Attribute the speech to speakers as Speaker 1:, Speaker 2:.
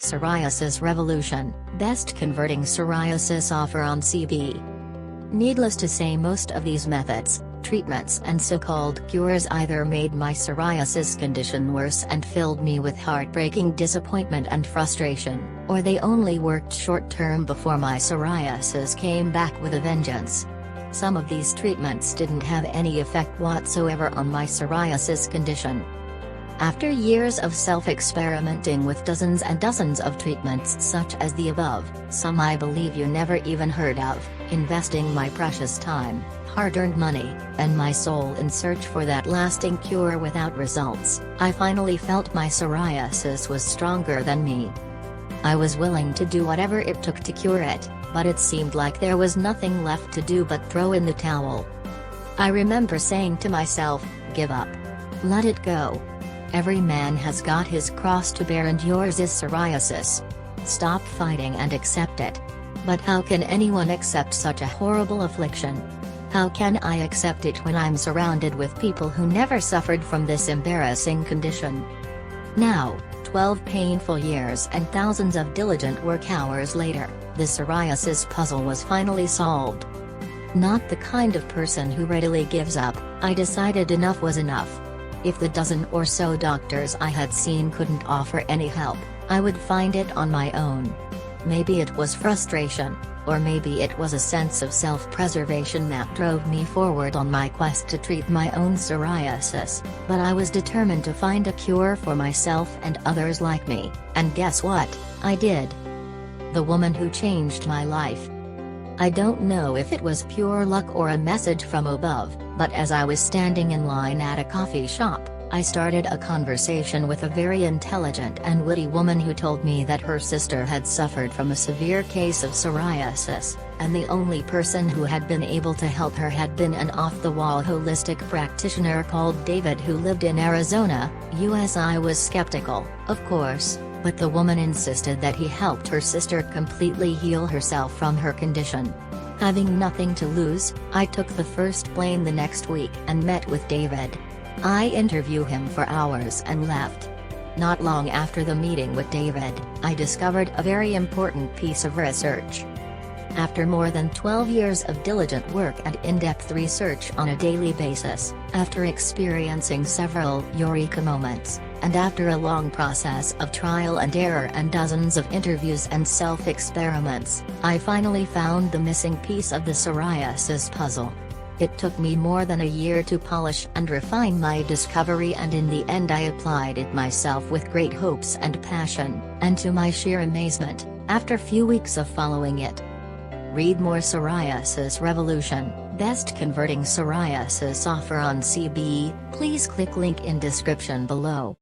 Speaker 1: Psoriasis Revolution, best converting psoriasis offer on CB. Needless to say, most of these methods, treatments and so-called cures either made my psoriasis condition worse and filled me with heartbreaking disappointment and frustration, or they only worked short-term before my psoriasis came back with a vengeance. Some of these treatments didn't have any effect whatsoever on my psoriasis condition. After years of self-experimenting with dozens and dozens of treatments such as the above, some I believe you never even heard of, investing my precious time, hard-earned money, and my soul in search for that lasting cure without results, I finally felt my psoriasis was stronger than me. I was willing to do whatever it took to cure it, but it seemed like there was nothing left to do but throw in the towel. I remember saying to myself, give up. Let it go. Every man has got his cross to bear and yours is psoriasis. Stop fighting and accept it. But how can anyone accept such a horrible affliction? How can I accept it when I'm surrounded with people who never suffered from this embarrassing condition? Now, 12 painful years and thousands of diligent work hours later, the psoriasis puzzle was finally solved. Not the kind of person who readily gives up, I decided enough was enough. If the dozen or so doctors I had seen couldn't offer any help, I would find it on my own. Maybe it was frustration, or maybe it was a sense of self-preservation that drove me forward on my quest to treat my own psoriasis, but I was determined to find a cure for myself and others like me, and guess what? I did. The woman who changed my life. I don't know if it was pure luck or a message from above, but as I was standing in line at a coffee shop, I started a conversation with a very intelligent and witty woman who told me that her sister had suffered from a severe case of psoriasis, and the only person who had been able to help her had been an off-the-wall holistic practitioner called David who lived in Arizona, US. I was skeptical, of course, but the woman insisted that he helped her sister completely heal herself from her condition. Having nothing to lose, I took the first plane the next week and met with David. I interviewed him for hours and left. Not long after the meeting with David, I discovered a very important piece of research. After more than 12 years of diligent work and in-depth research on a daily basis, after experiencing several eureka moments, and after a long process of trial and error and dozens of interviews and self-experiments, I finally found the missing piece of the psoriasis puzzle. It took me more than a year to polish and refine my discovery, and in the end I applied it myself with great hopes and passion, and to my sheer amazement, after few weeks of following it. Read more Psoriasis Revolution, best converting psoriasis offer on CB, please click link in description below.